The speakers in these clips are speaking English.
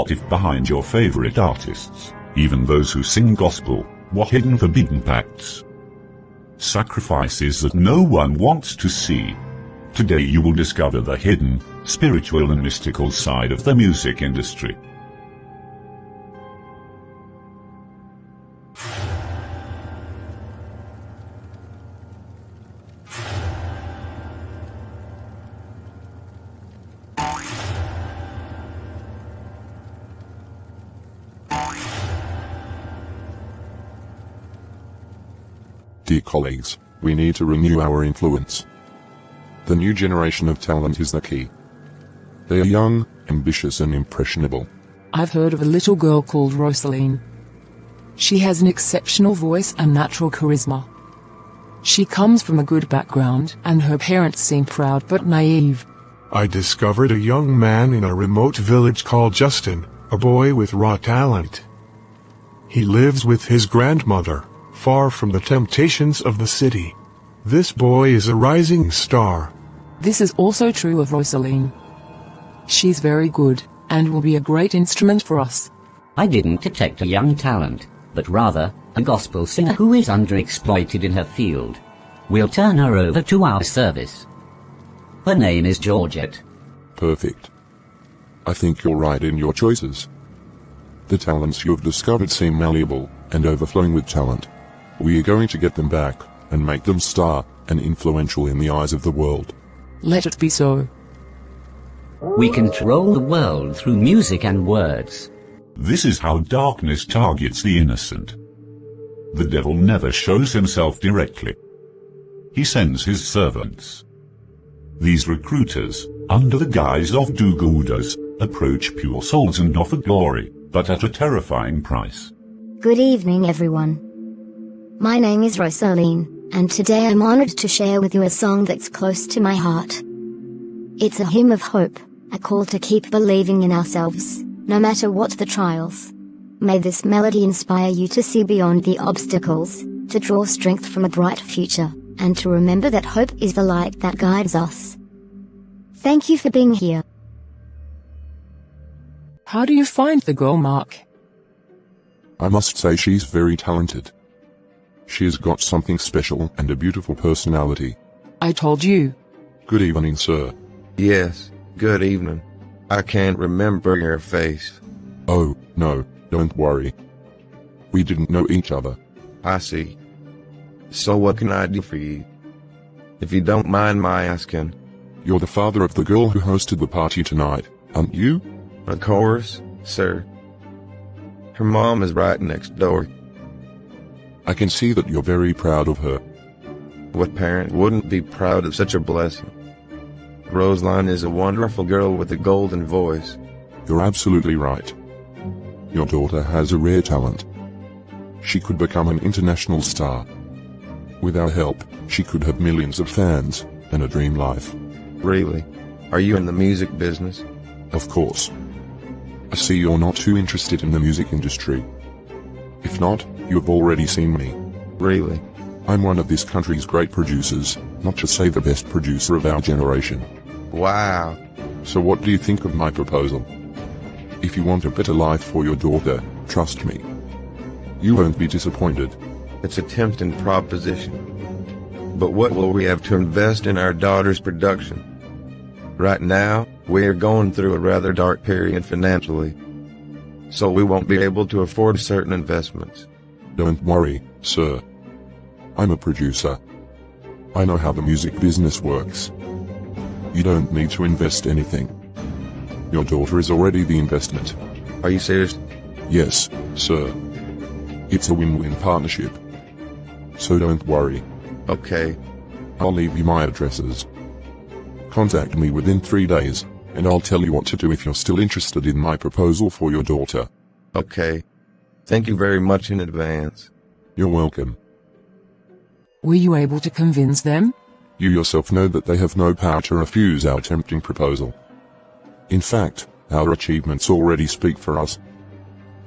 What if behind your favorite artists, even those who sing gospel, were hidden forbidden pacts? Sacrifices that no one wants to see. Today you will discover the hidden, spiritual and mystical side of the music industry. Dear colleagues, we need to renew our influence. The new generation of talent is the key. They are young, ambitious and impressionable. I've heard of a little girl called Rosaline. She has an exceptional voice and natural charisma. She comes from a good background, and her parents seem proud but naive. I discovered a young man in a remote village called Justin, a boy with raw talent. He lives with his grandmother, far from the temptations of the city. This boy is a rising star. This is also true of Rosaline. She's very good, and will be a great instrument for us. I didn't detect a young talent, but rather, a gospel singer who is underexploited in her field. We'll turn her over to our service. Her name is Geette. Perfect. I think you're right in your choices. The talents you've discovered seem malleable, and overflowing with talent. We are going to get them back, and make them star, and influential in the eyes of the world. Let it be so. We control the world through music and words. This is how darkness targets the innocent. The devil never shows himself directly. He sends his servants. These recruiters, under the guise of do-gooders, approach pure souls and offer glory, but at a terrifying price. Good evening, everyone. My name is Rosaline, and today I'm honored to share with you a song that's close to my heart. It's a hymn of hope, a call to keep believing in ourselves, no matter what the trials. May this melody inspire you to see beyond the obstacles, to draw strength from a bright future, and to remember that hope is the light that guides us. Thank you for being here. How do you find the girl, Mark? I must say she's very talented. She has got something special and a beautiful personality. I told you. Good evening, sir. Yes, good evening. I can't remember your face. Oh, no, don't worry. We didn't know each other. I see. So what can I do for you? If you don't mind my asking. You're the father of the girl who hosted the party tonight, aren't you? Of course, sir. Her mom is right next door. I can see that you're very proud of her. What parent wouldn't be proud of such a blessing? Rosaline is a wonderful girl with a golden voice. You're absolutely right. Your daughter has a rare talent. She could become an international star. With our help, she could have millions of fans, and a dream life. Really? Are you in the music business? Of course. I see you're not too interested in the music industry. If not, you've already seen me. Really? I'm one of this country's great producers, not to say the best producer of our generation. Wow. So what do you think of my proposal? If you want a better life for your daughter, trust me. You won't be disappointed. It's a tempting proposition. But what will we have to invest in our daughter's production? Right now, we are going through a rather dark period financially. So we won't be able to afford certain investments. Don't worry, sir. I'm a producer. I know how the music business works. You don't need to invest anything. Your daughter is already the investment. Are you serious? Yes, sir. It's a win-win partnership. So don't worry. Okay. I'll leave you my addresses. Contact me within 3 days, and I'll tell you what to do if you're still interested in my proposal for your daughter. Okay. Thank you very much in advance. You're welcome. Were you able to convince them? You yourself know that they have no power to refuse our tempting proposal. In fact, our achievements already speak for us.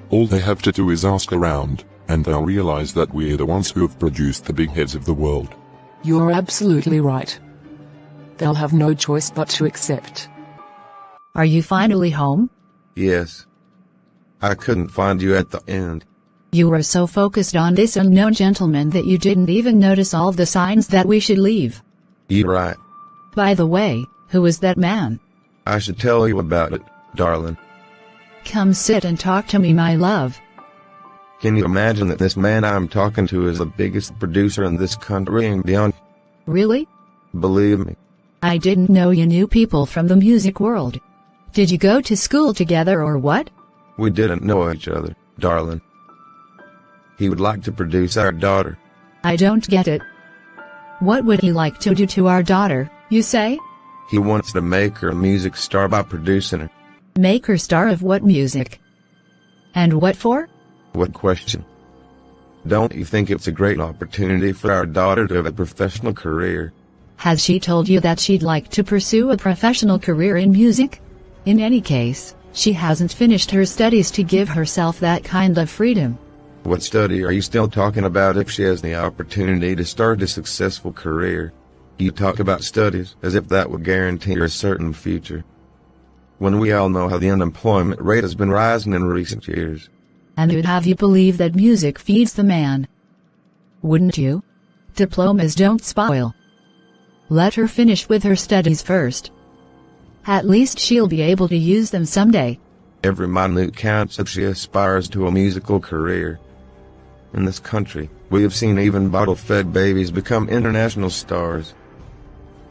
All they have to do is ask around, and they'll realize that we're the ones who have produced the big heads of the world. You're absolutely right. They'll have no choice but to accept. Are you finally home? Yes. I couldn't find you at the end. You were so focused on this unknown gentleman that you didn't even notice all the signs that we should leave. You're right. By the way, who is that man? I should tell you about it, darling. Come sit and talk to me, my love. Can you imagine that this man I'm talking to is the biggest producer in this country and beyond? Really? Believe me. I didn't know you knew people from the music world. Did you go to school together or what? We didn't know each other, darling. He would like to produce our daughter. I don't get it. What would he like to do to our daughter, you say? He wants to make her a music star by producing her. Make her star of what music? And what for? What question? Don't you think it's a great opportunity for our daughter to have a professional career? Has she told you that she'd like to pursue a professional career in music? In any case, she hasn't finished her studies to give herself that kind of freedom. What study are you still talking about if she has the opportunity to start a successful career? You talk about studies as if that would guarantee her a certain future, when we all know how the unemployment rate has been rising in recent years. And who'd have you believe that music feeds the man? Wouldn't you? Diplomas don't spoil. Let her finish with her studies first. At least she'll be able to use them someday. Every minute counts if she aspires to a musical career. In this country, we have seen even bottle-fed babies become international stars.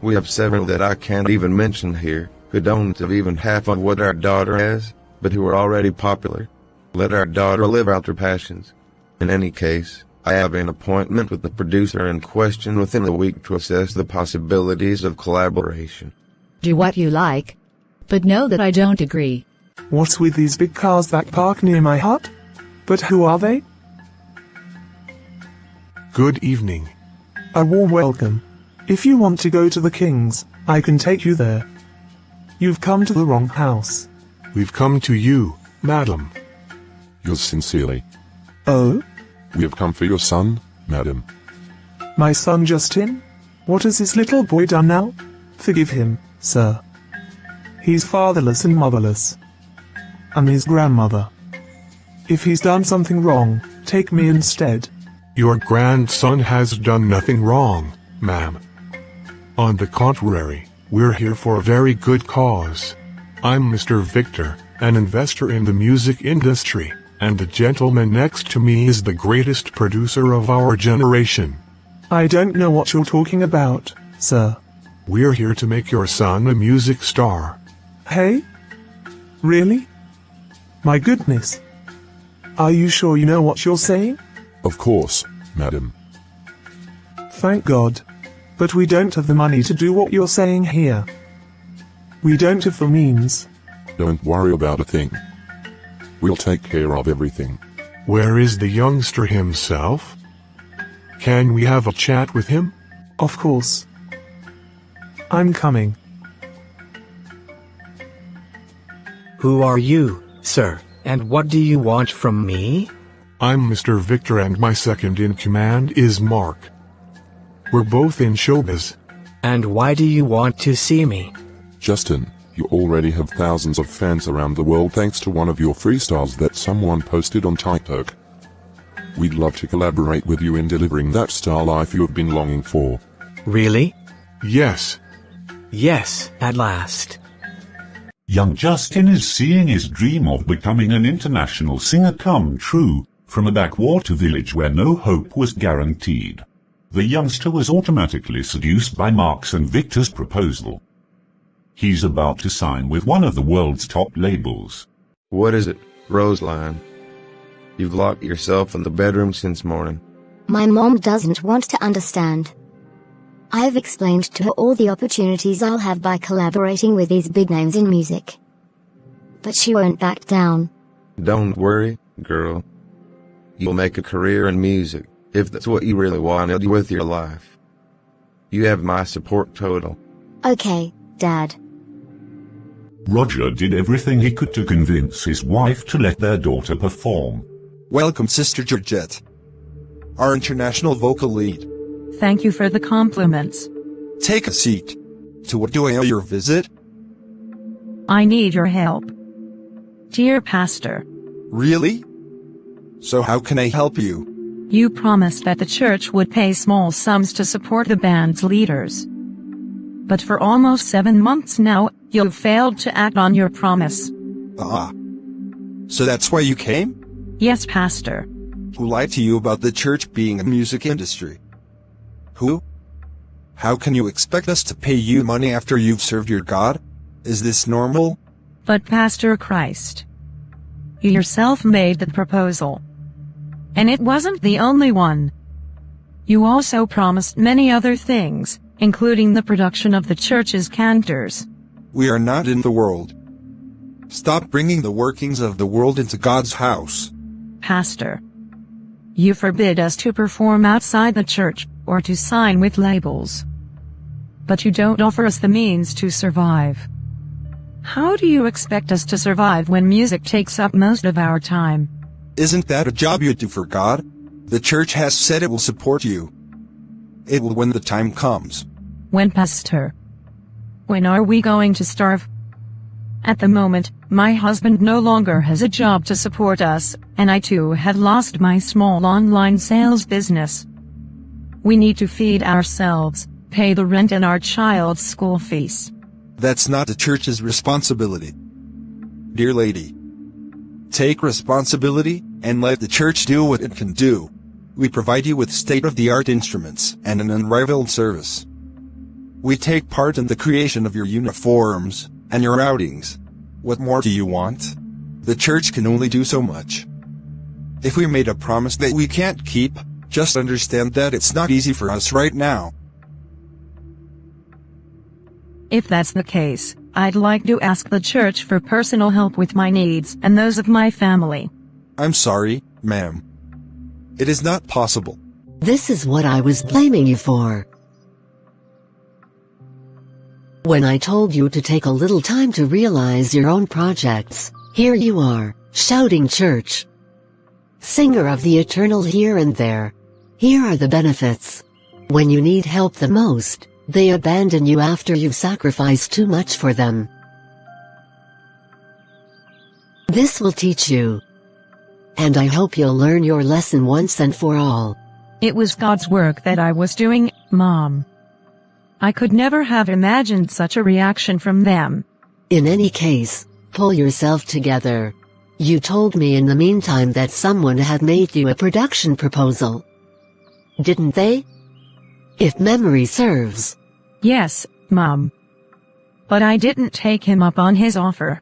We have several that I can't even mention here, who don't have even half of what our daughter has, but who are already popular. Let our daughter live out her passions. In any case, I have an appointment with the producer in question within the week to assess the possibilities of collaboration. Do what you like. But know that I don't agree. What's with these big cars that park near my hut? But who are they? Good evening. A warm welcome. If you want to go to the King's, I can take you there. You've come to the wrong house. We've come to you, madam. Yours sincerely. Oh? We have come for your son, madam. My son Justin? What has this little boy done now? Forgive him, sir. He's fatherless and motherless. I'm his grandmother. If he's done something wrong, take me instead. Your grandson has done nothing wrong, ma'am. On the contrary, we're here for a very good cause. I'm Mr. Victor, an investor in the music industry, and the gentleman next to me is the greatest producer of our generation. I don't know what you're talking about, sir. We're here to make your son a music star. Hey? Really? My goodness. Are you sure you know what you're saying? Of course, madam. Thank God. But we don't have the money to do what you're saying here. We don't have the means. Don't worry about a thing. We'll take care of everything. Where is the youngster himself? Can we have a chat with him? Of course. I'm coming. Who are you, sir, and what do you want from me? I'm Mr. Victor and my second in command is Mark. We're both in showbiz. And why do you want to see me? Justin, you already have thousands of fans around the world thanks to one of your freestyles that someone posted on TikTok. We'd love to collaborate with you in delivering that star life you have been longing for. Really? Yes. Yes, at last. Young Justin is seeing his dream of becoming an international singer come true, from a backwater village where no hope was guaranteed. The youngster was automatically seduced by Mark's and Victor's proposal. He's about to sign with one of the world's top labels. What is it, Roseline? You've locked yourself in the bedroom since morning. My mom doesn't want to understand. I've explained to her all the opportunities I'll have by collaborating with these big names in music. But she won't back down. Don't worry, girl. You'll make a career in music, if that's what you really want to do with your life. You have my support total. Okay, Dad. Roger did everything he could to convince his wife to let their daughter perform. Welcome, Sister Geette, our international vocal lead. Thank you for the compliments. Take a seat. To what do I owe your visit? I need your help. Dear Pastor, Really? So how can I help you? You promised that the church would pay small sums to support the band's leaders. But for almost 7 months now, you've failed to act on your promise. Ah. So that's why you came? Yes, Pastor. Who lied to you about the church being a music industry? Who? How can you expect us to pay you money after you've served your God? Is this normal? But Pastor Christ, you yourself made the proposal. And it wasn't the only one. You also promised many other things, including the production of the church's cantors. We are not in the world. Stop bringing the workings of the world into God's house. Pastor, you forbid us to perform outside the church, or to sign with labels. But you don't offer us the means to survive. How do you expect us to survive when music takes up most of our time? Isn't that a job you do for God? The church has said it will support you. It will when the time comes. When, Pastor? When are we going to starve? At the moment, my husband no longer has a job to support us, and I too have lost my small online sales business. We need to feed ourselves, pay the rent and our child's school fees. That's not the church's responsibility. Dear lady, take responsibility, and let the church do what it can do. We provide you with state-of-the-art instruments and an unrivaled service. We take part in the creation of your uniforms and your outings. What more do you want? The church can only do so much. If we made a promise that we can't keep, just understand that it's not easy for us right now. If that's the case, I'd like to ask the church for personal help with my needs and those of my family. I'm sorry, ma'am. It is not possible. This is what I was blaming you for. When I told you to take a little time to realize your own projects, here you are, shouting church. Singer of the eternal here and there. Here are the benefits. When you need help the most, they abandon you after you've sacrificed too much for them. This will teach you. And I hope you'll learn your lesson once and for all. It was God's work that I was doing, Mom. I could never have imagined such a reaction from them. In any case, pull yourself together. You told me in the meantime that someone had made you a production proposal. Didn't they? If memory serves. Yes, Mom. But I didn't take him up on his offer.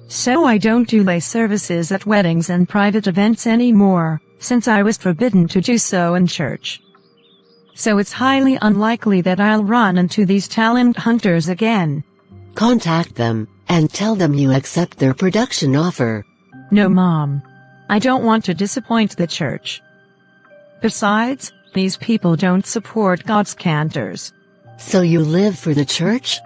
So I don't do lay services at weddings and private events anymore, since I was forbidden to do so in church. So it's highly unlikely that I'll run into these talent hunters again. Contact them, and tell them you accept their production offer. No, Mom. I don't want to disappoint the church. Besides, these people don't support God's cantors. So you live for the church?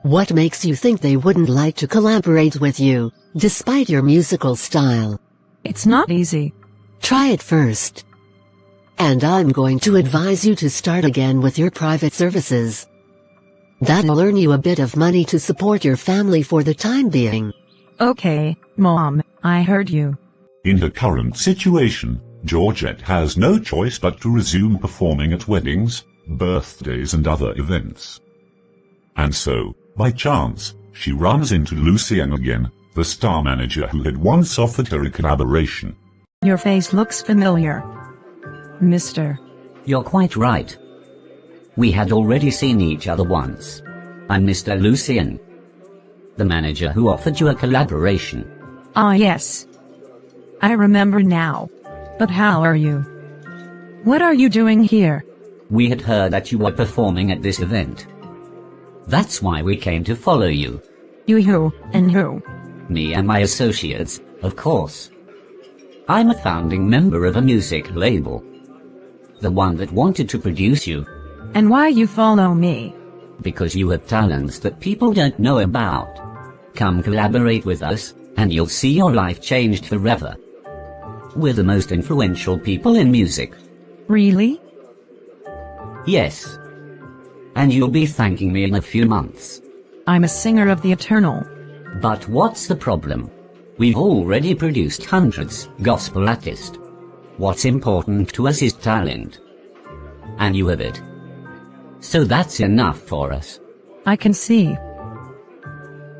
What makes you think they wouldn't like to collaborate with you, despite your musical style? It's not easy. Try it first. And I'm going to advise you to start again with your private services. That'll earn you a bit of money to support your family for the time being. Okay, Mom, I heard you. In her current situation, Georgette has no choice but to resume performing at weddings, birthdays and other events. And so, by chance, she runs into Lucien again, the star manager who had once offered her a collaboration. Your face looks familiar, Mister. You're quite right. We had already seen each other once. I'm Mr. Lucien, the manager who offered you a collaboration. Ah, yes. I remember now. But how are you? What are you doing here? We had heard that you were performing at this event. That's why we came to follow you. You who, and who? Me and my associates, of course. I'm a founding member of a music label. The one that wanted to produce you. And why you follow me? Because you have talents that people don't know about. Come collaborate with us, and you'll see your life changed forever. We're the most influential people in music. Really? Yes. And you'll be thanking me in a few months. I'm a singer of the eternal. But what's the problem? We've already produced hundreds, gospel artists. What's important to us is talent. And you have it. So that's enough for us. I can see.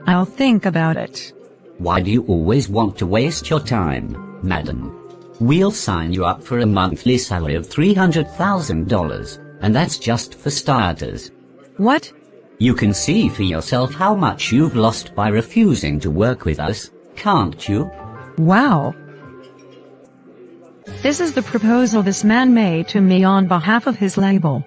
I'll think about it. Why do you always want to waste your time, madam? We'll sign you up for a monthly salary of $300,000, and that's just for starters. What? You can see for yourself how much you've lost by refusing to work with us, can't you? Wow. This is the proposal this man made to me on behalf of his label.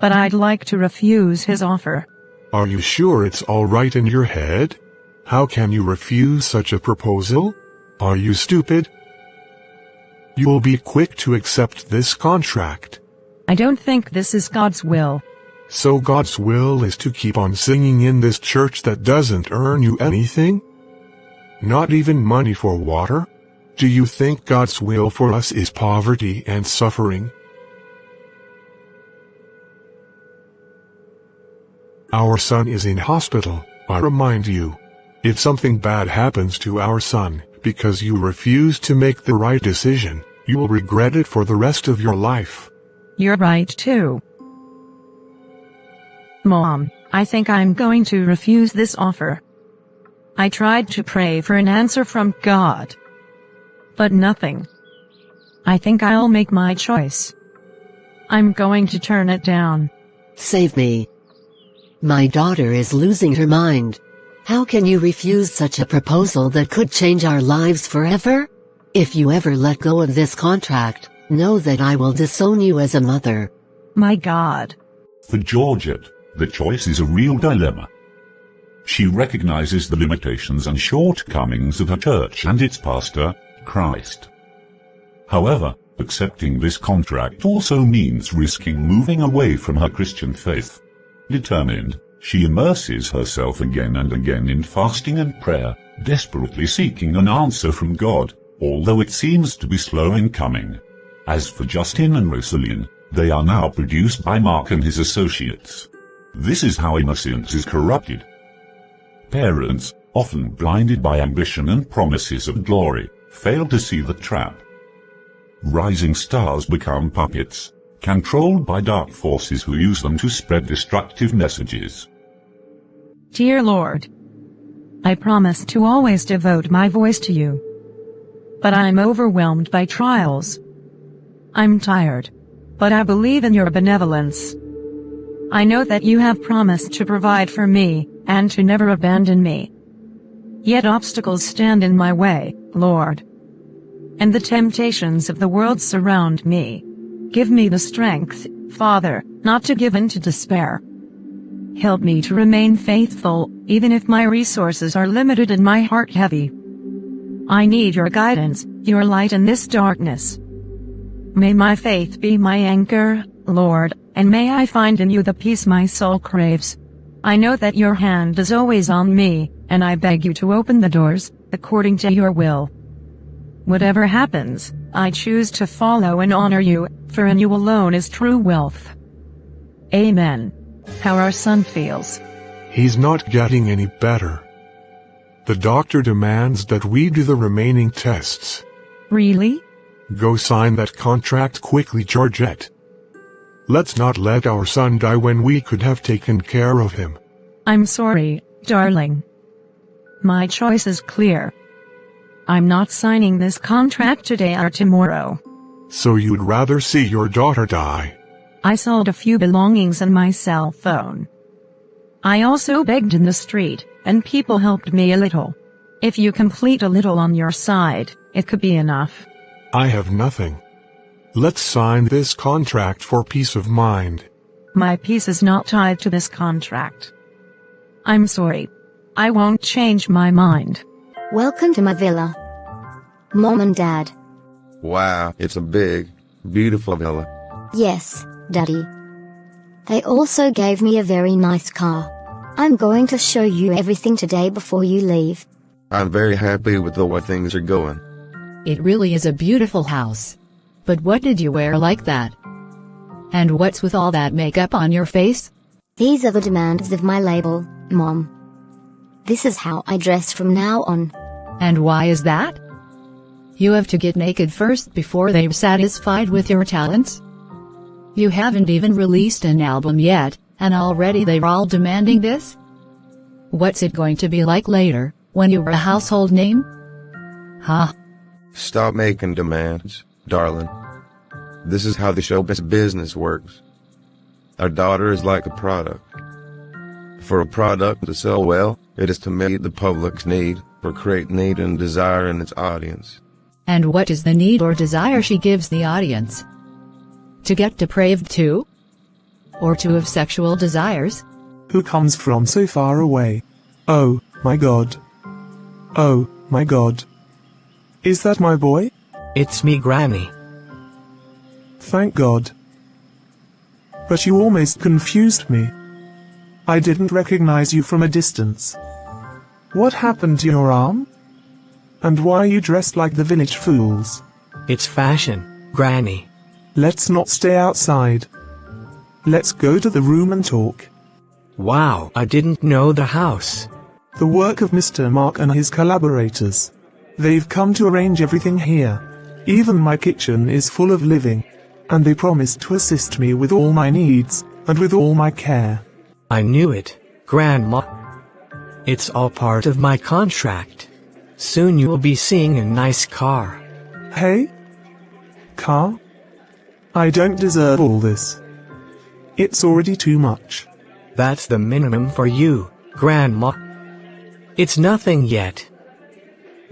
But I'd like to refuse his offer. Are you sure it's all right in your head? How can you refuse such a proposal? Are you stupid? You will be quick to accept this contract. I don't think this is God's will. So God's will is to keep on singing in this church that doesn't earn you anything? Not even money for water? Do you think God's will for us is poverty and suffering? Our son is in hospital, I remind you. If something bad happens to our son, because you refuse to make the right decision, you will regret it for the rest of your life. You're right too. Mom, I think I'm going to refuse this offer. I tried to pray for an answer from God. But nothing. I think I'll make my choice. I'm going to turn it down. Save me. My daughter is losing her mind. How can you refuse such a proposal that could change our lives forever? If you ever let go of this contract, know that I will disown you as a mother. My God. For Georgette, the choice is a real dilemma. She recognizes the limitations and shortcomings of her church and its pastor, Christ. However, accepting this contract also means risking moving away from her Christian faith. Determined, she immerses herself again and again in fasting and prayer, desperately seeking an answer from God, although it seems to be slow in coming. As for Justin and Rosaline, they are now produced by Mark and his associates. This is how innocence is corrupted. Parents, often blinded by ambition and promises of glory, fail to see the trap. Rising stars become puppets, controlled by dark forces who use them to spread destructive messages. Dear Lord, I promise to always devote my voice to you. But I'm overwhelmed by trials. I'm tired. But I believe in your benevolence. I know that you have promised to provide for me, and to never abandon me. Yet obstacles stand in my way, Lord. And the temptations of the world surround me. Give me the strength, Father, not to give in to despair. Help me to remain faithful, even if my resources are limited and my heart heavy. I need your guidance, your light in this darkness. May my faith be my anchor, Lord, and may I find in you the peace my soul craves. I know that your hand is always on me, and I beg you to open the doors, according to your will. Whatever happens, I choose to follow and honor you, for in you alone is true wealth. Amen. How our son feels. He's not getting any better. The doctor demands that we do the remaining tests. Really? Go sign that contract quickly, Georgette. Let's not let our son die when we could have taken care of him. I'm sorry, darling. My choice is clear. I'm not signing this contract today or tomorrow. So you'd rather see your daughter die? I sold a few belongings and my cell phone. I also begged in the street, and people helped me a little. If you complete a little on your side, it could be enough. I have nothing. Let's sign this contract for peace of mind. My peace is not tied to this contract. I'm sorry. I won't change my mind. Welcome to my villa. Mom and Dad. Wow, it's a big, beautiful villa. Yes, Daddy. They also gave me a very nice car. I'm going to show you everything today before you leave. I'm very happy with the way things are going. It really is a beautiful house. But what did you wear like that? And what's with all that makeup on your face? These are the demands of my label, Mom. This is how I dress from now on. And why is that? You have to get naked first before they're satisfied with your talents? You haven't even released an album yet, and already they're all demanding this? What's it going to be like later, when you're a household name? Huh? Stop making demands, darling. This is how the showbiz business works. Our daughter is like a product. For a product to sell well, it is to meet the public's need, or create need and desire in its audience. And what is the need or desire she gives the audience? To get depraved too? Or to have sexual desires? Who comes from so far away? Oh, my God. Oh, my God. Is that my boy? It's me, Granny. Thank God. But you almost confused me. I didn't recognize you from a distance. What happened to your arm? And why are you dressed like the village fools? It's fashion, Granny. Let's not stay outside. Let's go to the room and talk. Wow, I didn't know the house. The work of Mr. Mark and his collaborators. They've come to arrange everything here. Even my kitchen is full of living. And they promised to assist me with all my needs, and with all my care. I knew it, Grandma. It's all part of my contract. Soon you'll be seeing a nice car. Hey? Car? I don't deserve all this. It's already too much. That's the minimum for you, Grandma. It's nothing yet.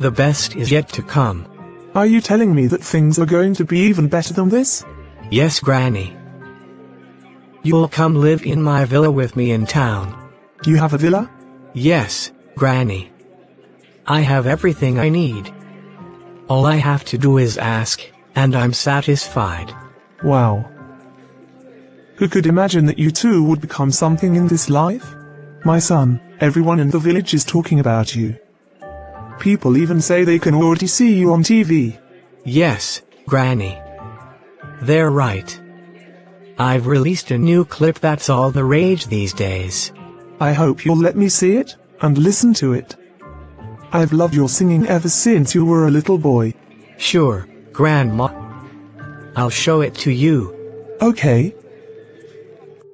The best is yet to come. Are you telling me that things are going to be even better than this? Yes, Granny. You'll come live in my villa with me in town. You have a villa? Yes, Granny. I have everything I need. All I have to do is ask, and I'm satisfied. Wow. Who could imagine that you two would become something in this life? My son, everyone in the village is talking about you. People even say they can already see you on TV. Yes, Granny. They're right. I've released a new clip that's all the rage these days. I hope you'll let me see it, and listen to it. I've loved your singing ever since you were a little boy. Sure, Grandma. I'll show it to you. Okay.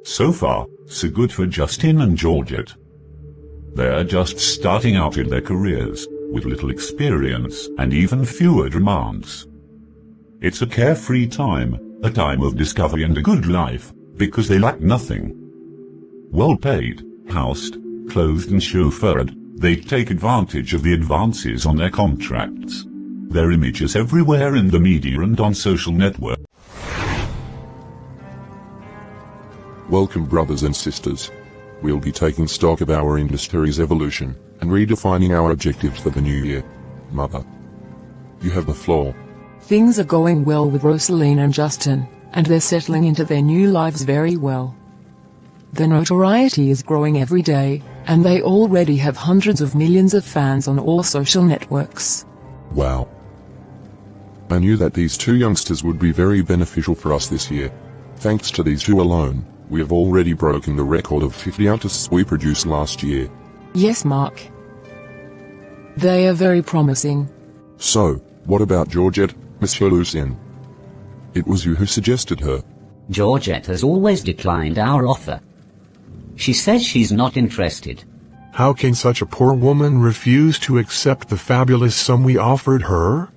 So far, so good for Justin and Georgette. They're just starting out in their careers, with little experience and even fewer demands. It's a carefree time, a time of discovery and a good life, because they lack nothing. Well paid, housed, clothed and chauffeured, they take advantage of the advances on their contracts. Their images everywhere in the media and on social networks. Welcome, brothers and sisters. We'll be taking stock of our industry's evolution and redefining our objectives for the new year. Mother, you have the floor. Things are going well with Rosaline and Justin, and they're settling into their new lives very well. Their notoriety is growing every day, and they already have hundreds of millions of fans on all social networks. Wow. I knew that these two youngsters would be very beneficial for us this year. Thanks to these two alone, we have already broken the record of 50 artists we produced last year. Yes, Mark. They are very promising. So, what about Georgette, Monsieur Lucien? It was you who suggested her. Georgette has always declined our offer. She says she's not interested. How can such a poor woman refuse to accept the fabulous sum we offered her?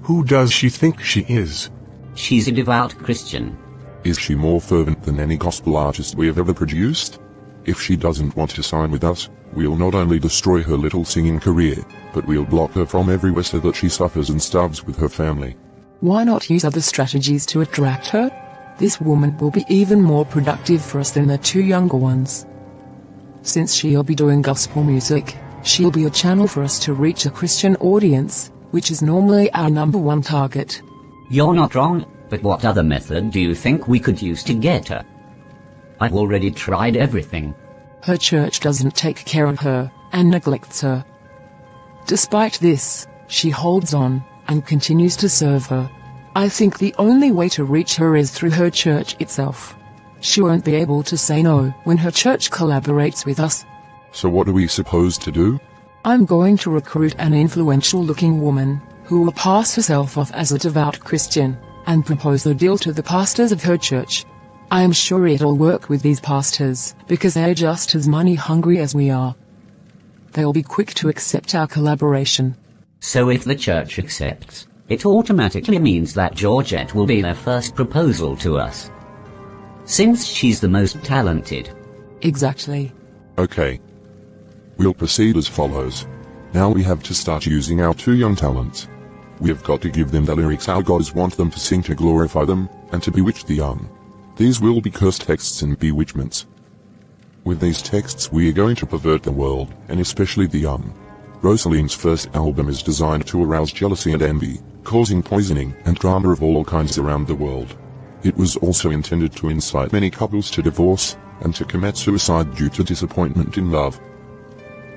Who does she think she is? She's a devout Christian. Is she more fervent than any gospel artist we have ever produced? If she doesn't want to sign with us, we'll not only destroy her little singing career, but we'll block her from everywhere so that she suffers and starves with her family. Why not use other strategies to attract her? This woman will be even more productive for us than the two younger ones. Since she'll be doing gospel music, she'll be a channel for us to reach a Christian audience, which is normally our #1 target. You're not wrong, but what other method do you think we could use to get her? I've already tried everything. Her church doesn't take care of her, and neglects her. Despite this, she holds on, and continues to serve her. I think the only way to reach her is through her church itself. She won't be able to say no when her church collaborates with us. So what are we supposed to do? I'm going to recruit an influential-looking woman, who will pass herself off as a devout Christian, and propose the deal to the pastors of her church. I am sure it'll work with these pastors, because they're just as money-hungry as we are. They'll be quick to accept our collaboration. So if the church accepts, it automatically means that Georgette will be their first proposal to us. Since she's the most talented. Exactly. Okay. We'll proceed as follows. Now we have to start using our two young talents. We have got to give them the lyrics our gods want them to sing to glorify them, and to bewitch the young. These will be cursed texts and bewitchments. With these texts we are going to pervert the world, and especially the young. Rosaline's first album is designed to arouse jealousy and envy, causing poisoning and drama of all kinds around the world. It was also intended to incite many couples to divorce, and to commit suicide due to disappointment in love.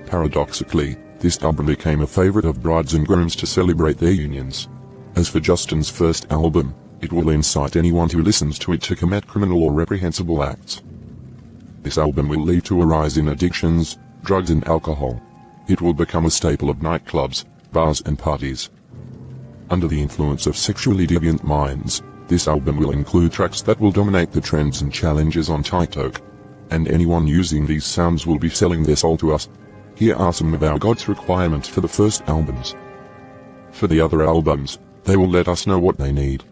Paradoxically, this album became a favorite of brides and grooms to celebrate their unions. As for Justin's first album, it will incite anyone who listens to it to commit criminal or reprehensible acts. This album will lead to a rise in addictions, drugs and alcohol. It will become a staple of nightclubs, bars and parties. Under the influence of sexually deviant minds, this album will include tracks that will dominate the trends and challenges on TikTok. And anyone using these sounds will be selling their soul to us. Here are some of our God's requirements for the first albums. For the other albums, they will let us know what they need.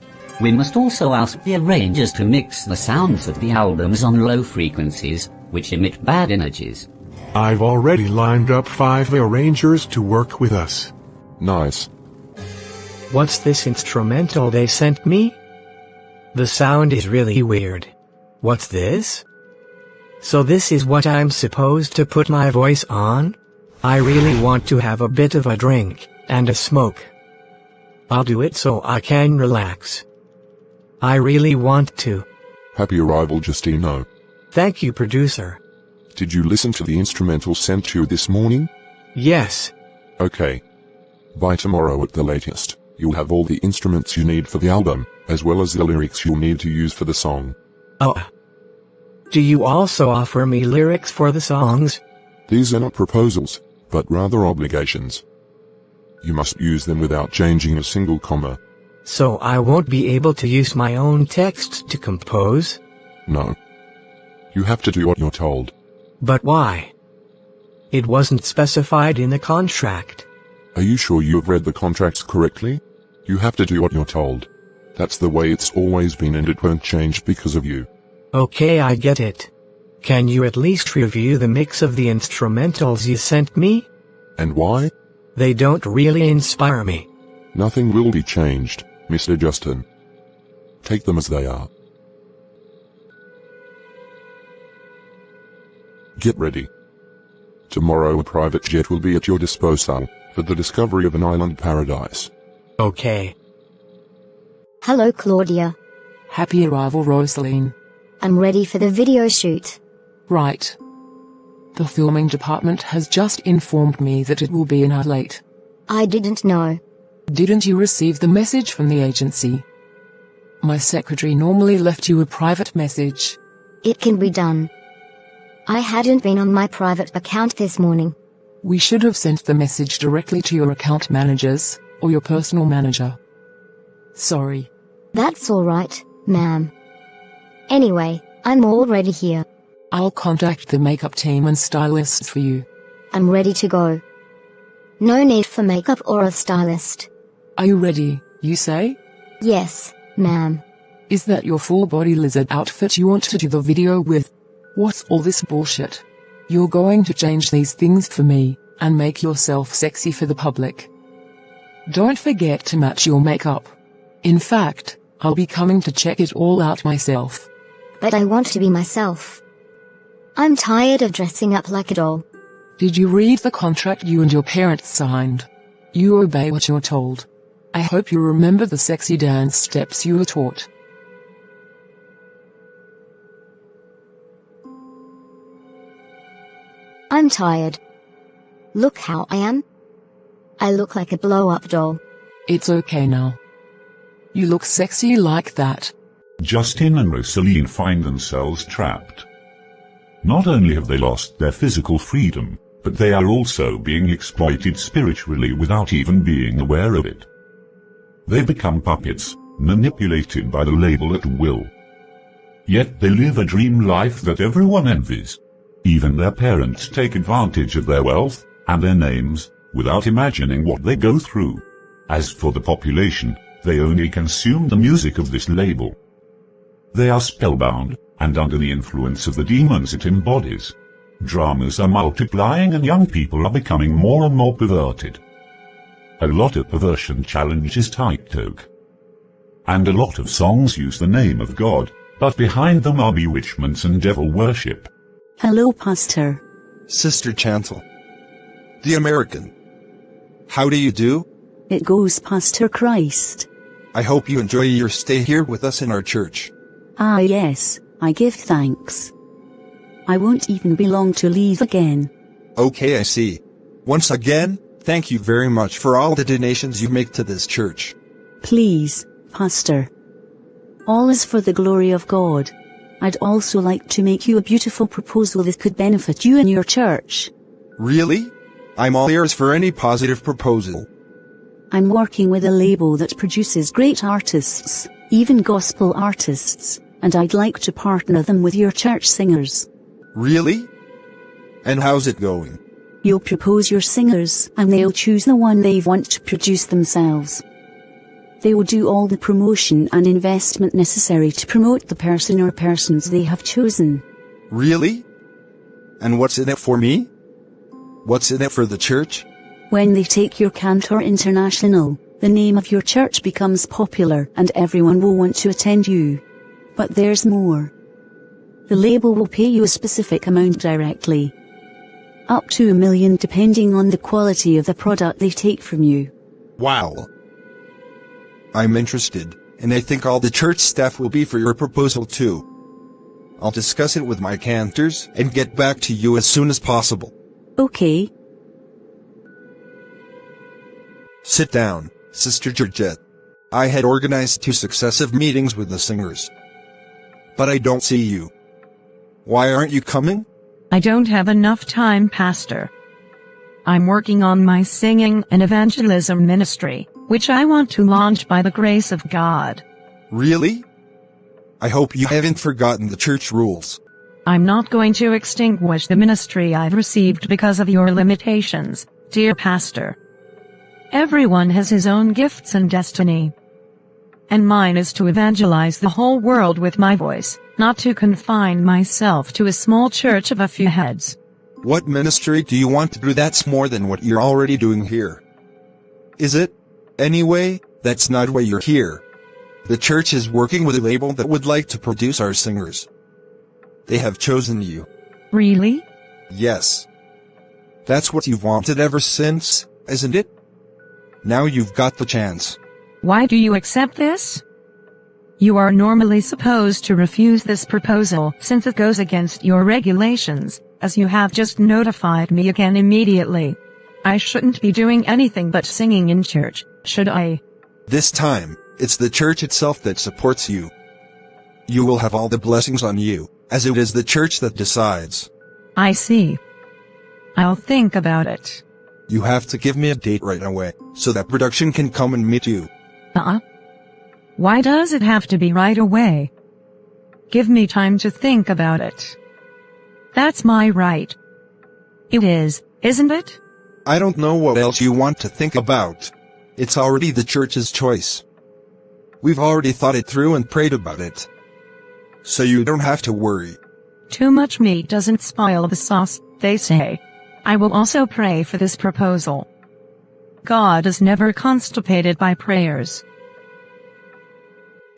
We must also ask the arrangers to mix the sounds of the albums on low frequencies, which emit bad images. I've already lined up 5 arrangers to work with us. Nice. What's this instrumental they sent me? The sound is really weird. What's this? So this is what I'm supposed to put my voice on? I really want to have a bit of a drink, and a smoke. I'll do it so I can relax. I really want to. Happy arrival, Justino. Thank you, producer. Did you listen to the instrumental sent to you this morning? Yes. Okay. By tomorrow at the latest, you'll have all the instruments you need for the album, as well as the lyrics you'll need to use for the song. Oh. Do you also offer me lyrics for the songs? These are not proposals, but rather obligations. You must use them without changing a single comma. So I won't be able to use my own texts to compose? No. You have to do what you're told. But why? It wasn't specified in the contract. Are you sure you have read the contracts correctly? You have to do what you're told. That's the way it's always been and it won't change because of you. Okay, I get it. Can you at least review the mix of the instrumentals you sent me? And why? They don't really inspire me. Nothing will be changed, Mr. Justin. Take them as they are. Get ready. Tomorrow a private jet will be at your disposal, for the discovery of an island paradise. Okay. Hello, Claudia. Happy arrival, Rosaline. I'm ready for the video shoot. Right. The filming department has just informed me that it will be an hour late. I didn't know. Didn't you receive the message from the agency? My secretary normally left you a private message. It can be done. I hadn't been on my private account this morning. We should have sent the message directly to your account managers, or your personal manager. Sorry. That's alright, ma'am. Anyway, I'm already here. I'll contact the makeup team and stylists for you. I'm ready to go. No need for makeup or a stylist. Are you ready, you say? Yes, ma'am. Is that your full-body lizard outfit you want to do the video with? What's all this bullshit? You're going to change these things for me, and make yourself sexy for the public. Don't forget to match your makeup. In fact, I'll be coming to check it all out myself. But I want to be myself. I'm tired of dressing up like a doll. Did you read the contract you and your parents signed? You obey what you're told. I hope you remember the sexy dance steps you were taught. I'm tired. Look how I am. I look like a blow-up doll. It's okay now. You look sexy like that. Justin and Rosaline find themselves trapped. Not only have they lost their physical freedom, but they are also being exploited spiritually without even being aware of it. They become puppets, manipulated by the label at will. Yet they live a dream life that everyone envies. Even their parents take advantage of their wealth and their names, without imagining what they go through. As for the population, they only consume the music of this label. They are spellbound, and under the influence of the demons it embodies. Dramas are multiplying and young people are becoming more and more perverted. A lot of perversion challenges TikTok. And a lot of songs use the name of God, but behind them are bewitchments and devil worship. Hello, Pastor. Sister Chantal. The American. How do you do? It goes, Pastor Christ. I hope you enjoy your stay here with us in our church. Ah, yes, I give thanks. I won't even be long to leave again. Okay, I see. Once again, thank you very much for all the donations you make to this church. Please, Pastor. All is for the glory of God. I'd also like to make you a beautiful proposal that could benefit you and your church. Really? I'm all ears for any positive proposal. I'm working with a label that produces great artists, even gospel artists, and I'd like to partner them with your church singers. Really? And how's it going? You'll propose your singers, and they'll choose the one they want to produce themselves. They will do all the promotion and investment necessary to promote the person or persons they have chosen. Really? And what's in it for me? What's in it for the church? When they take your cantor international, the name of your church becomes popular and everyone will want to attend you. But there's more. The label will pay you a specific amount directly. Up to $1 million depending on the quality of the product they take from you. Wow. I'm interested, and I think all the church staff will be for your proposal too. I'll discuss it with my cantors and get back to you as soon as possible. Okay. Sit down, Sister Geette. I had organized 2 successive meetings with the singers. But I don't see you. Why aren't you coming? I don't have enough time, Pastor. I'm working on my singing and evangelism ministry, which I want to launch by the grace of God. Really? I hope you haven't forgotten the church rules. I'm not going to extinguish the ministry I've received because of your limitations, dear Pastor. Everyone has his own gifts and destiny. And mine is to evangelize the whole world with my voice, not to confine myself to a small church of a few heads. What ministry do you want to do that's more than what you're already doing here? Is it? Anyway, that's not why you're here. The church is working with a label that would like to produce our singers. They have chosen you. Really? Yes. That's what you've wanted ever since, isn't it? Now you've got the chance. Why do you accept this? You are normally supposed to refuse this proposal since it goes against your regulations, as you have just notified me again immediately. I shouldn't be doing anything but singing in church, should I? This time, it's the church itself that supports you. You will have all the blessings on you, as it is the church that decides. I see. I'll think about it. You have to give me a date right away, so that production can come and meet you. Why does it have to be right away? Give me time to think about it. That's my right. It is, isn't it? I don't know what else you want to think about. It's already the church's choice. We've already thought it through and prayed about it. So you don't have to worry. Too much meat doesn't spoil the sauce, they say. I will also pray for this proposal. God is never constipated by prayers.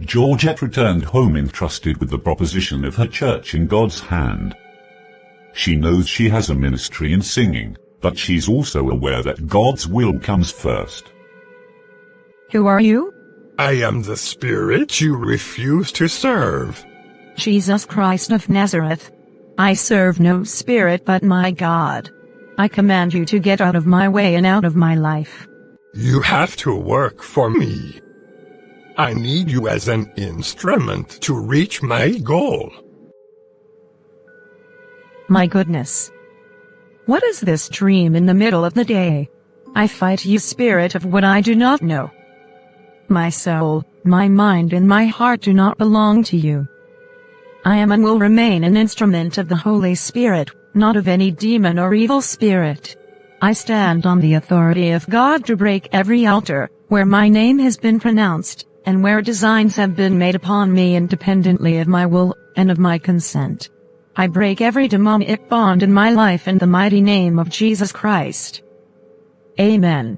Georgette returned home entrusted with the proposition of her church in God's hand. She knows she has a ministry in singing, but she's also aware that God's will comes first. Who are you? I am the spirit you refuse to serve. Jesus Christ of Nazareth. I serve no spirit but my God. I command you to get out of my way and out of my life. You have to work for me. I need you as an instrument to reach my goal. My goodness. What is this dream in the middle of the day? I fight you, spirit of what I do not know. My soul, my mind and my heart do not belong to you. I am and will remain an instrument of the Holy Spirit, not of any demon or evil spirit. I stand on the authority of God to break every altar where my name has been pronounced, and where designs have been made upon me independently of my will and of my consent. I break every demonic bond in my life in the mighty name of Jesus Christ. Amen.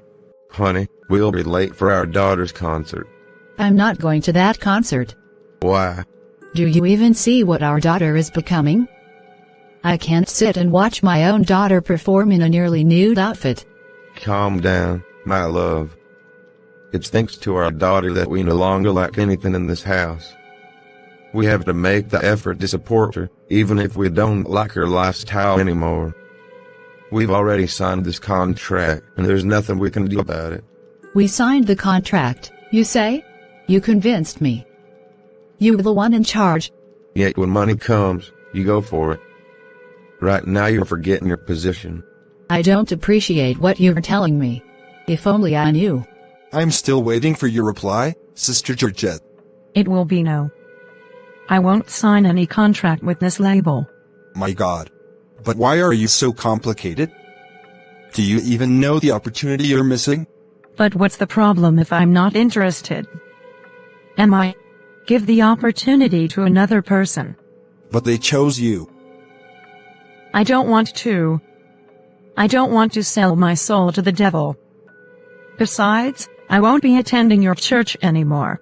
Honey, we'll be late for our daughter's concert. I'm not going to that concert. Why? Do you even see what our daughter is becoming? I can't sit and watch my own daughter perform in a nearly nude outfit. Calm down, my love. It's thanks to our daughter that we no longer lack anything in this house. We have to make the effort to support her, even if we don't like her lifestyle anymore. We've already signed this contract, and there's nothing we can do about it. We signed the contract, you say? You convinced me. You were the one in charge. Yet when money comes, you go for it. Right now you're forgetting your position. I don't appreciate what you're telling me. If only I knew. I'm still waiting for your reply, Sister Georgette. It will be no. I won't sign any contract with this label. My God. But why are you so complicated? Do you even know the opportunity you're missing? But what's the problem if I'm not interested? Am I? Give the opportunity to another person. But they chose you. I don't want to. I don't want to sell my soul to the devil. Besides, I won't be attending your church anymore.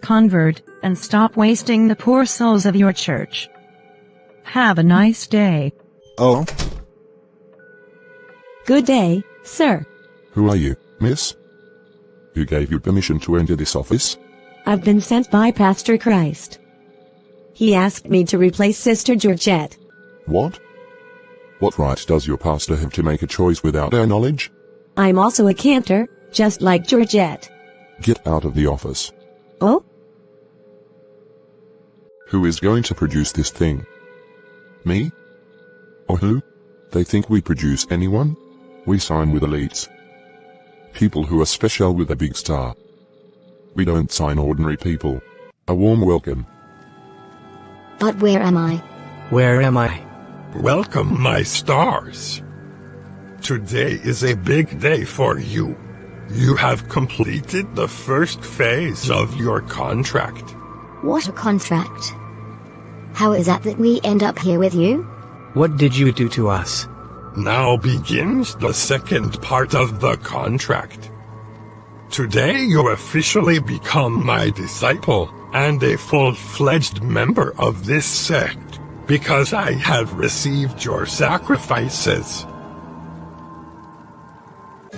Convert, and stop wasting the poor souls of your church. Have a nice day. Oh? Good day, sir. Who are you, miss? Who gave you permission to enter this office? I've been sent by Pastor Christ. He asked me to replace Sister Georgette. What? What right does your pastor have to make a choice without our knowledge? I'm also a cantor, just like Georgette. Get out of the office. Oh? Who is going to produce this thing? Me? Or who? They think we produce anyone? We sign with elites. People who are special with a big star. We don't sign ordinary people. A warm welcome. But where am I? Where am I? Welcome, my stars. Today is a big day for you. You have completed the first phase of your contract. What a contract. How is that we end up here with you? What did you do to us? Now begins the second part of the contract. Today you officially become my disciple and a full-fledged member of this sect, because I have received your sacrifices.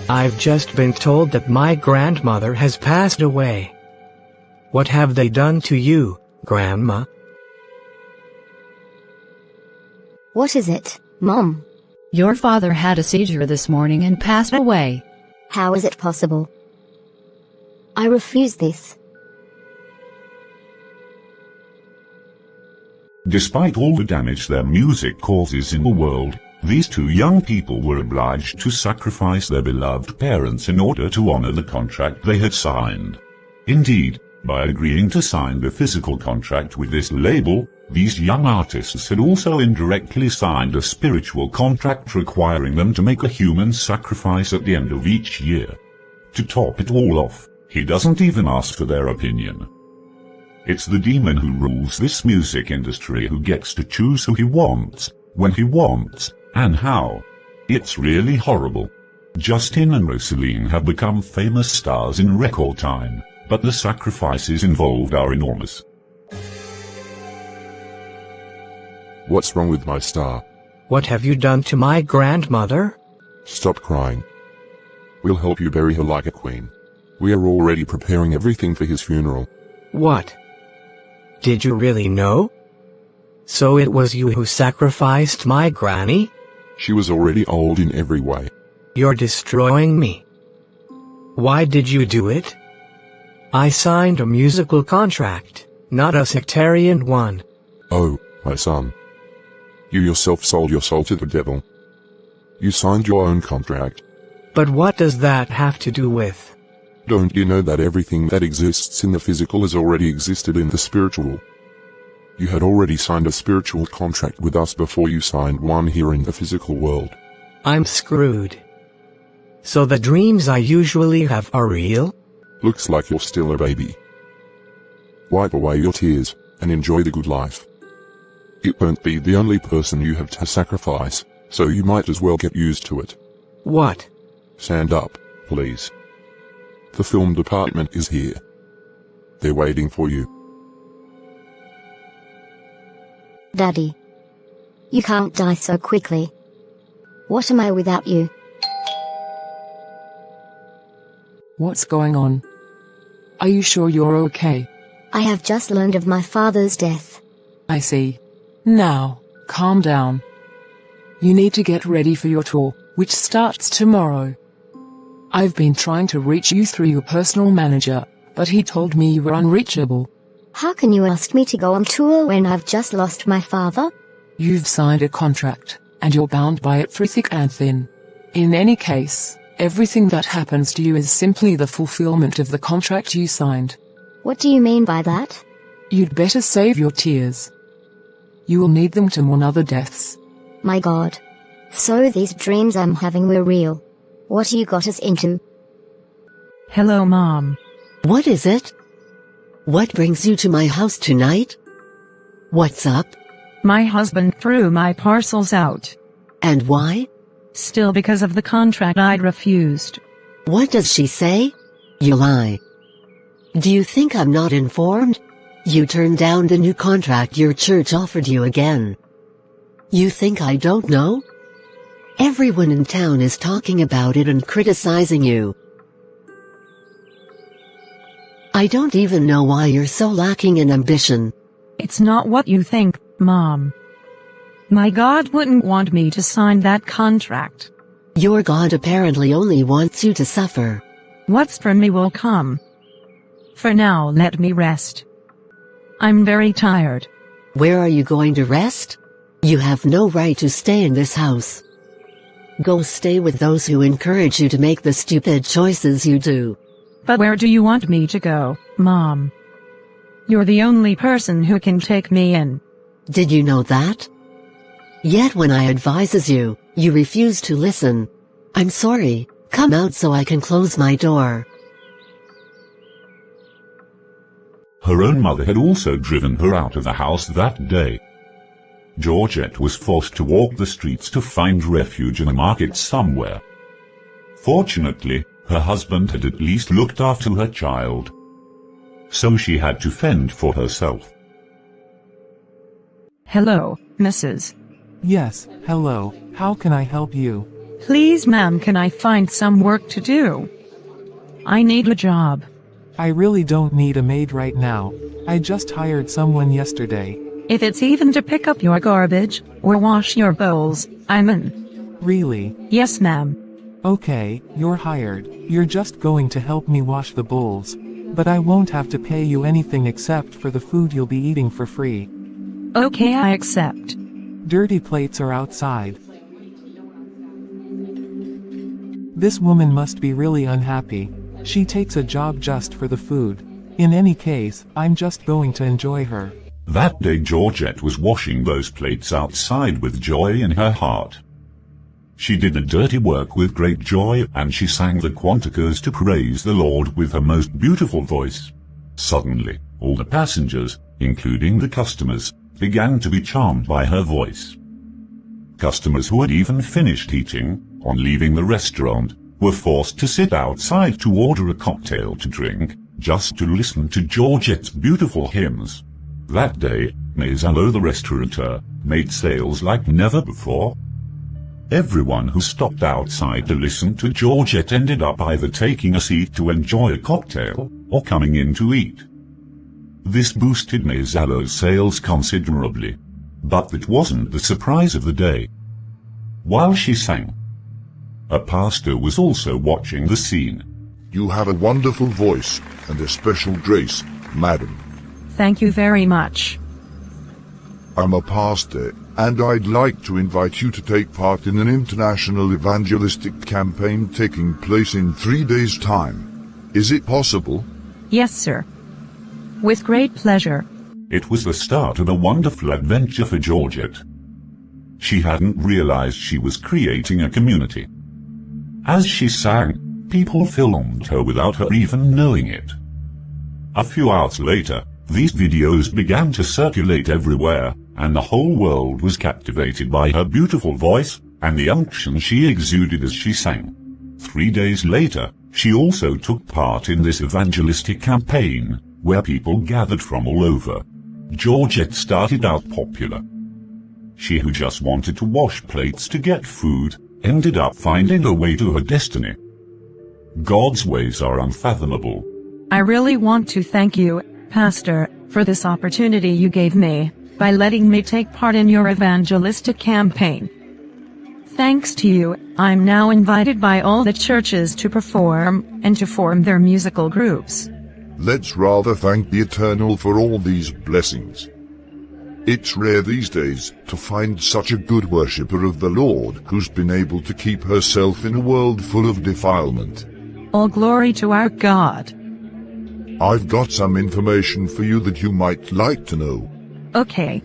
I've just been told that my grandmother has passed away. What have they done to you, Grandma? What is it, Mom? Your father had a seizure this morning and passed away. How is it possible? I refuse this. Despite all the damage their music causes in the world, these two young people were obliged to sacrifice their beloved parents in order to honor the contract they had signed. Indeed, by agreeing to sign the physical contract with this label, these young artists had also indirectly signed a spiritual contract requiring them to make a human sacrifice at the end of each year. To top it all off, he doesn't even ask for their opinion. It's the demon who rules this music industry who gets to choose who he wants, when he wants, and how. It's really horrible. Justin and Rosaline have become famous stars in record time, but the sacrifices involved are enormous. What's wrong with my star? What have you done to my grandmother? Stop crying. We'll help you bury her like a queen. We are already preparing everything for his funeral. What? Did you really know? So it was you who sacrificed my granny? She was already old in every way. You're destroying me. Why did you do it? I signed a musical contract, not a sectarian one. Oh, my son. You yourself sold your soul to the devil. You signed your own contract. But what does that have to do with? Don't you know that everything that exists in the physical has already existed in the spiritual? You had already signed a spiritual contract with us before you signed one here in the physical world. I'm screwed. So the dreams I usually have are real? Looks like you're still a baby. Wipe away your tears, and enjoy the good life. It won't be the only person you have to sacrifice, so you might as well get used to it. What? Stand up, please. The film department is here. They're waiting for you. Daddy. You can't die so quickly. What am I without you? What's going on? Are you sure you're okay? I have just learned of my father's death. I see. Now, calm down. You need to get ready for your tour, which starts tomorrow. I've been trying to reach you through your personal manager, but he told me you were unreachable. How can you ask me to go on tour when I've just lost my father? You've signed a contract, and you're bound by it through thick and thin. In any case, everything that happens to you is simply the fulfillment of the contract you signed. What do you mean by that? You'd better save your tears. You will need them to mourn other deaths. My God. So these dreams I'm having were real. What you got us into? Hello, Mom. What is it? What brings you to my house tonight? What's up? My husband threw my parcels out. And why? Still because of the contract I'd refused. What does she say? You lie. Do you think I'm not informed? You turned down the new contract your church offered you again. You think I don't know? Everyone in town is talking about it and criticizing you. I don't even know why you're so lacking in ambition. It's not what you think, Mom. My God wouldn't want me to sign that contract. Your God apparently only wants you to suffer. What's for me will come. For now, let me rest. I'm very tired. Where are you going to rest? You have no right to stay in this house. Go stay with those who encourage you to make the stupid choices you do. But where do you want me to go, Mom? You're the only person who can take me in. Did you know that? Yet when I advises you, you refuse to listen. I'm sorry, come out so I can close my door. Her own mother had also driven her out of the house that day. Georgette was forced to walk the streets to find refuge in a market somewhere. Fortunately, her husband had at least looked after her child. So she had to fend for herself. Hello, Mrs. Yes, hello, how can I help you? Please, ma'am, can I find some work to do? I need a job. I really don't need a maid right now. I just hired someone yesterday. If it's even to pick up your garbage, or wash your bowls, I'm in. Really? Yes, ma'am. Okay, you're hired. You're just going to help me wash the bowls. But I won't have to pay you anything except for the food you'll be eating for free. Okay, I accept. Dirty plates are outside. This woman must be really unhappy. She takes a job just for the food. In any case, I'm just going to enjoy her. That day Georgette was washing those plates outside with joy in her heart. She did the dirty work with great joy, and she sang the canticles to praise the Lord with her most beautiful voice. Suddenly, all the passengers, including the customers, began to be charmed by her voice. Customers who had even finished eating, on leaving the restaurant, were forced to sit outside to order a cocktail to drink, just to listen to Georgette's beautiful hymns. That day, Mezzalo the restaurateur made sales like never before. Everyone who stopped outside to listen to Georgette ended up either taking a seat to enjoy a cocktail, or coming in to eat. This boosted Mezzalo's sales considerably. But that wasn't the surprise of the day. While she sang, a pastor was also watching the scene. You have a wonderful voice and a special grace, madam. Thank you very much. I'm a pastor, and I'd like to invite you to take part in an international evangelistic campaign taking place in 3 days' time. Is it possible? Yes, sir. With great pleasure. It was the start of a wonderful adventure for Georgette. She hadn't realized she was creating a community. As she sang, people filmed her without her even knowing it. A few hours later, these videos began to circulate everywhere, and the whole world was captivated by her beautiful voice and the unction she exuded as she sang. 3 days later, she also took part in this evangelistic campaign, where people gathered from all over. Georgette started out popular. She who just wanted to wash plates to get food, ended up finding a way to her destiny. God's ways are unfathomable. I really want to thank you, Pastor, for this opportunity you gave me, by letting me take part in your evangelistic campaign. Thanks to you, I'm now invited by all the churches to perform, and to form their musical groups. Let's rather thank the Eternal for all these blessings. It's rare these days to find such a good worshipper of the Lord who's been able to keep herself in a world full of defilement. All glory to our God. I've got some information for you that you might like to know. Okay.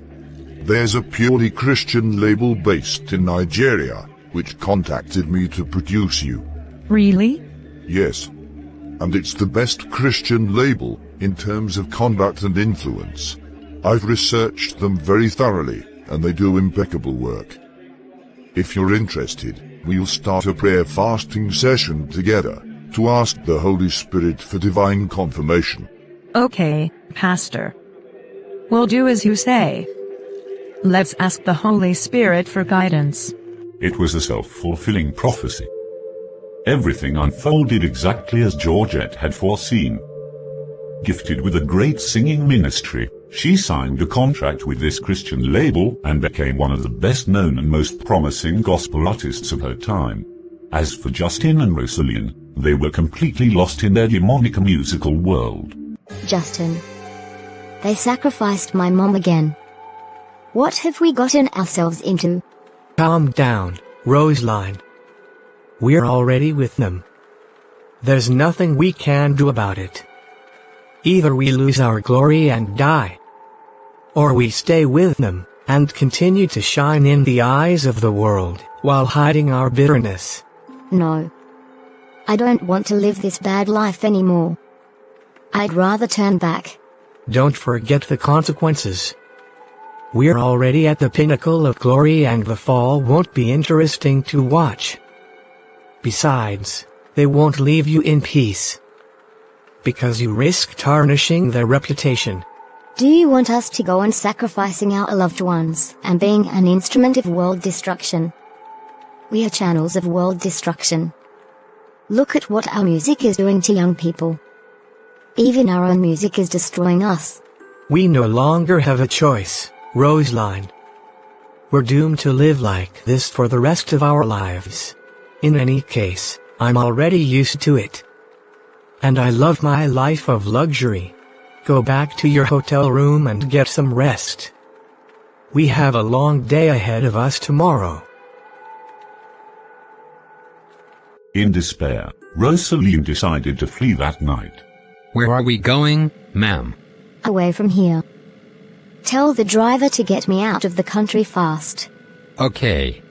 There's a purely Christian label based in Nigeria, which contacted me to produce you. Really? Yes. And it's the best Christian label in terms of conduct and influence. I've researched them very thoroughly, and they do impeccable work. If you're interested, we'll start a prayer fasting session together to ask the Holy Spirit for divine confirmation. Okay, Pastor. We'll do as you say. Let's ask the Holy Spirit for guidance. It was a self-fulfilling prophecy. Everything unfolded exactly as Georgette had foreseen. Gifted with a great singing ministry, she signed a contract with this Christian label and became one of the best-known and most promising gospel artists of her time. As for Justin and Rosaline, they were completely lost in their demonic musical world. Justin. They sacrificed my mom again. What have we gotten ourselves into? Calm down, Rosaline. We're already with them. There's nothing we can do about it. Either we lose our glory and die, or we stay with them and continue to shine in the eyes of the world while hiding our bitterness. No. I don't want to live this bad life anymore. I'd rather turn back. Don't forget the consequences. We're already at the pinnacle of glory and the fall won't be interesting to watch. Besides, they won't leave you in peace, because you risk tarnishing their reputation. Do you want us to go on sacrificing our loved ones and being an instrument of world destruction? We are channels of world destruction. Look at what our music is doing to young people. Even our own music is destroying us. We no longer have a choice, Rosaline. We're doomed to live like this for the rest of our lives. In any case, I'm already used to it. And I love my life of luxury. Go back to your hotel room and get some rest. We have a long day ahead of us tomorrow. In despair, Rosaline decided to flee that night. Where are we going, ma'am? Away from here. Tell the driver to get me out of the country fast. Okay.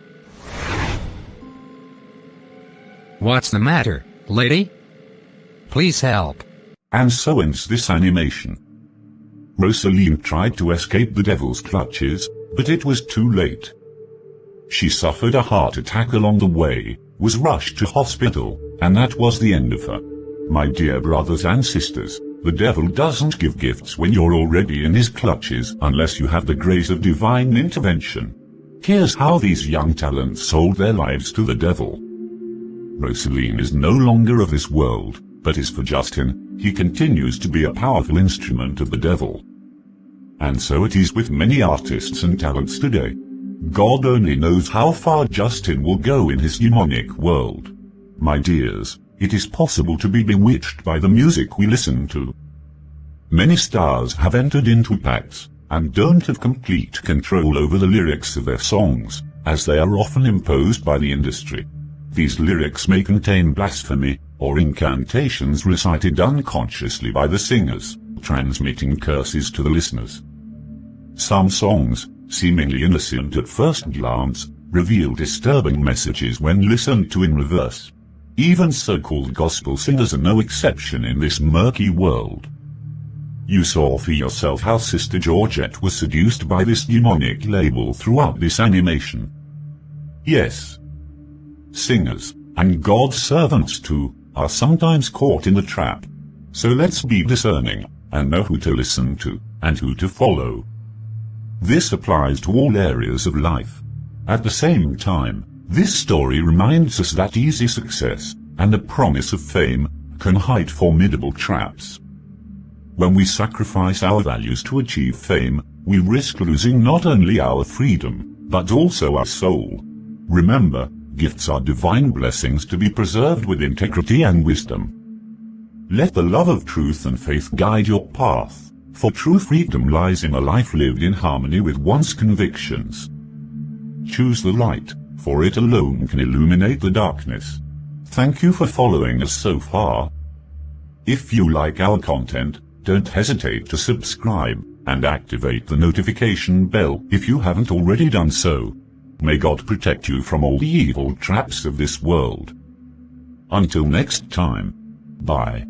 What's the matter, lady? Please help. And so ends this animation. Rosaline tried to escape the devil's clutches, but it was too late. She suffered a heart attack along the way, was rushed to hospital, and that was the end of her. My dear brothers and sisters, the devil doesn't give gifts when you're already in his clutches unless you have the grace of divine intervention. Here's how these young talents sold their lives to the devil. Rosaline is no longer of this world, but as for Justin, he continues to be a powerful instrument of the devil. And so it is with many artists and talents today. God only knows how far Justin will go in his demonic world. My dears, it is possible to be bewitched by the music we listen to. Many stars have entered into pacts, and don't have complete control over the lyrics of their songs, as they are often imposed by the industry. These lyrics may contain blasphemy, or incantations recited unconsciously by the singers, transmitting curses to the listeners. Some songs, seemingly innocent at first glance, reveal disturbing messages when listened to in reverse. Even so-called gospel singers are no exception in this murky world. You saw for yourself how Sister Georgette was seduced by this demonic label throughout this animation. Yes, singers, and God's servants too, are sometimes caught in the trap. So let's be discerning, and know who to listen to, and who to follow. This applies to all areas of life. At the same time, this story reminds us that easy success, and the promise of fame, can hide formidable traps. When we sacrifice our values to achieve fame, we risk losing not only our freedom, but also our soul. Remember, gifts are divine blessings to be preserved with integrity and wisdom. Let the love of truth and faith guide your path, for true freedom lies in a life lived in harmony with one's convictions. Choose the light, for it alone can illuminate the darkness. Thank you for following us so far. If you like our content, don't hesitate to subscribe, and activate the notification bell if you haven't already done so. May God protect you from all the evil traps of this world. Until next time, bye.